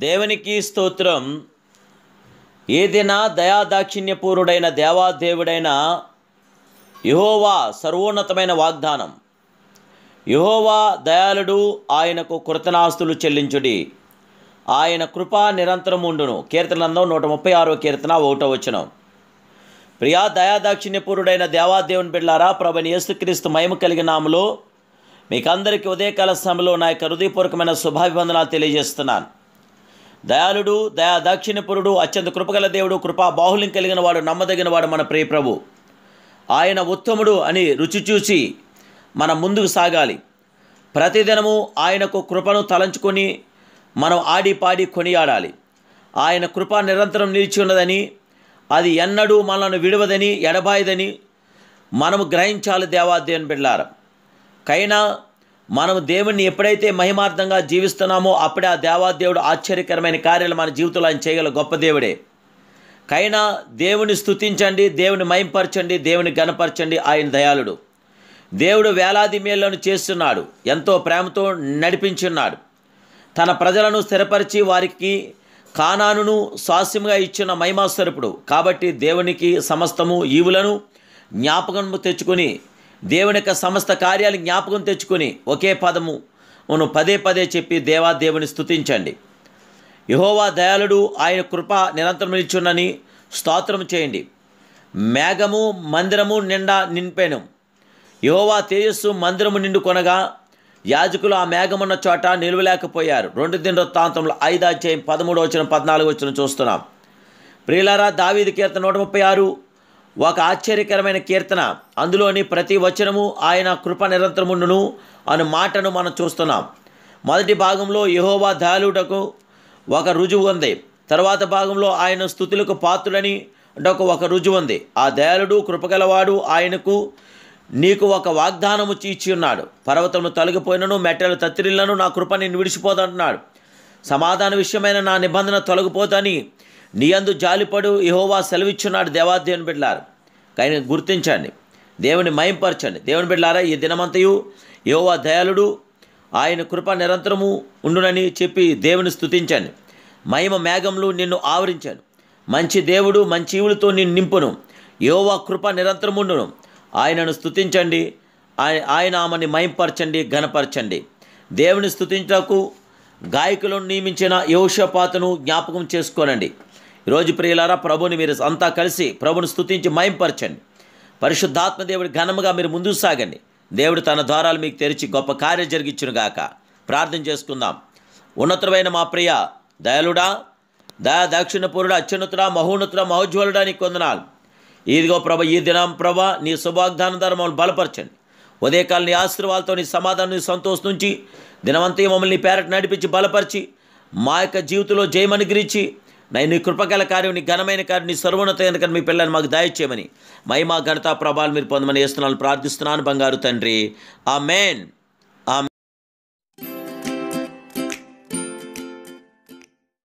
దేవునికి స్తోత్రం. ఏదైనా దయాదాక్షిణ్యపూరుడైన దేవాదేవుడైన యెహోవా సర్వోన్నతమైన వాగ్దానం. యెహోవా దయాళుడు, ఆయనకు కృతజ్ఞతాస్తుతులు చెల్లించుడి. ఆయన కృప నిరంతరం ఉండును. కీర్తనలందం 136వ కీర్తన 1వ వచనం. ప్రియా దయాదాక్షిణ్యపూరుడైన దేవాదేవుని బిడ్డలారా, ప్రభువైన యేసుక్రీస్తు మహిమ కలిగిన నామములో మీకందరికీ ఉదయకాల సమయంలో నా యొక్క హృదయపూర్వకమైన శుభాభివందనాలు తెలియజేస్తున్నాను. దయాళుడు, దయాదాక్షిణ్యపూరుడు, అత్యంత కృపగల దేవుడు, కృపా బాహుల్యం కలిగిన వాడు, నమ్మదగిన వాడు మన ప్రియ ప్రభు. ఆయన ఉత్తముడు అని రుచి చూసి మనం ముందుకు సాగాలి. ప్రతిదినము ఆయనకు కృపను తలంచుకొని మనం ఆడి పాడి కొనియాడాలి. ఆయన కృప నిరంతరం నిలిచి ఉన్నదని, అది ఎన్నడూ మనల్ని విడవదని, ఎడబాయదని మనము గ్రహించాలి. దేవాదేవుని బిడ్డలారా, కైనా మనము దేవుణ్ణి ఎప్పుడైతే మహిమార్థంగా జీవిస్తున్నామో అప్పుడే ఆ దేవాదేవుడు ఆశ్చర్యకరమైన కార్యాలు మన జీవితంలో ఆయన చేయగల గొప్ప దేవుడే. కైనా దేవుని స్తుతించండి, దేవుని మహింపరచండి, దేవుని గణపరచండి. ఆయన దయాళుడు. దేవుడు వేలాది మేళ్లను చేస్తున్నాడు, ఎంతో ప్రేమతో నడిపించున్నాడు. తన ప్రజలను స్థిరపరిచి వారికి కానానును స్వాస్యముగా ఇచ్చిన మహిమాస్వరూపుడు. కాబట్టి దేవునికి సమస్తము ఈవులను జ్ఞాపకము తెచ్చుకొని, దేవుని యొక్క సమస్త కార్యాలు జ్ఞాపకం తెచ్చుకొని ఒకే పదమును పదే పదే చెప్పి దేవుని స్తుతించండి. యెహోవా దయాళుడు, ఆయన కృప నిరంతరం నిలిచున్నని స్తోత్రం చేయండి. మేఘము మందిరము నిండా నింపెను. యెహోవా తేజస్సు మందిరము నిండుకొనగా యాజకులు ఆ మేఘమున్న చోట నిలువలేకపోయారు. 2 దినవృత్తాంతములు 5వ అధ్యాయం 13వ వచనం 14వ వచనం చూస్తున్నాం. ప్రియులారా, దావీదు కీర్తన 136 ఒక ఆశ్చర్యకరమైన కీర్తన. అందులోని ప్రతి వచనము ఆయన కృప నిరంతరముండును అను మాటను మనం చూస్తున్నాం. మొదటి భాగంలో యెహోవా దయాళుడకు ఒక రుజువు ఉంది. తర్వాత భాగంలో ఆయన స్తుతులకు పాత్రుడని ఒక రుజువు ఉంది. ఆ దయాళుడు కృపగలవాడు, ఆయనకు నీకు ఒక వాగ్దానము ఇచ్చి ఉన్నాడు. పర్వతము తొలగిపోయినను, మెట్టలు తత్తిరిల్లను, నా కృప నిన్ను విడిచిపోదంటున్నాడు. సమాధాన విషయమైన నా నిబంధన తొలగిపోతని నీ యందు జాలిపడు యెహోవా సెలవిచ్చున్నాడు. దేవాదేవుని బిడ్డలారా, కానీ గుర్తించండి, దేవుని మహింపరచండి. దేవుని బిడ్డలారా, ఈ దినమంతయు యెహోవా దయాళుడు, ఆయన కృప నిరంతరము ఉండునని చెప్పి దేవుని స్తుతించండి. మహిమ మేఘములు నిన్ను ఆవరించాను. మంచి దేవుడు మంచి ఈవులతో నిన్ను నింపును. యెహోవా కృప నిరంతరముండును. ఆయనను స్తుతించండి, ఆయన ఆమెని మహింపరచండి, ఘనపరచండి. దేవుని స్తుతించకు గాయకులను నియమించిన యెహోషాపాతును జ్ఞాపకం చేసుకోనండి. ఈరోజు ప్రియులారా, ప్రభుని మీరు అంతా కలిసి ప్రభుని స్తుతించి మహింపరచండి. పరిశుద్ధాత్మ దేవుడి ఘనముగా మీరు ముందుకు సాగండి. దేవుడు తన ద్వారాలు మీకు తెరిచి గొప్ప కార్యం జరిగించును గాక. ప్రార్థన చేసుకుందాం. ఉన్నతమైన మా ప్రియ దయాళుడా, దాక్షిణ్యపూరుడా, అత్యున్నతుడా, మహోన్నతుడా, మహోజ్వలుడా, నీకు వందనాలు. ఇదిగో ప్రభ, ఈ దినం ప్రభ నీ శుభవాగ్దానం ద్వారా మమ్మల్ని బలపరచండి. ఉదయకాలం నీ ఆశీర్వాదాలతో, నీ సమాధానం, నీ సంతోషం నుంచి దినమంతా మమ్మల్ని పేరట నడిపించి బలపరిచి మా యొక్క జీవితంలో జయమనుగ్రహించి నీ కృపగల కార్యం, నీ ఘనమైన కార్యం, నీ సర్వోన్నతమైన కార్యం మీ పిల్లల్ని మాకు దయచేయమని, మహిమ ఘనత ప్రభావాలు మీరు పొందమని యేస్తున్నాను ప్రార్థిస్తున్నాను బంగారు తండ్రి. ఆమేన్.